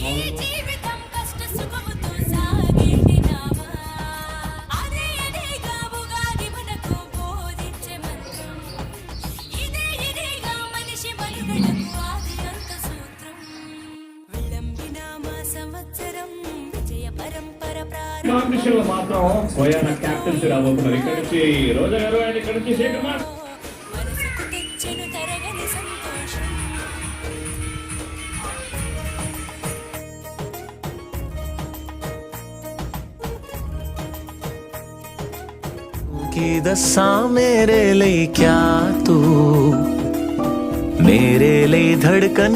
ఈ జీవితం కష్ట సుఖముతో సాగేటి నావా అదే అదేగా ఉగాది మనకు బోధించే మంత్రం ఇదేగా మనిషి మనుగడకు ఆది అంత సూత్రం విళంబినామ సంవత్సరం విజయ పరంపర కాంపిటీషన్ లో మాత్రం పోయాన క్యాప్టెన్సీ రాబోతున్నారు. ఇక్కడ నుంచి రోజా గారు అండ్ ఇక్కడ నుంచి శేఖర్ మాస్ మనసుకు తెచ్చెను తరగని సంతోషం की दसा मेरे लिए क्या तू मेरे लिए धड़कन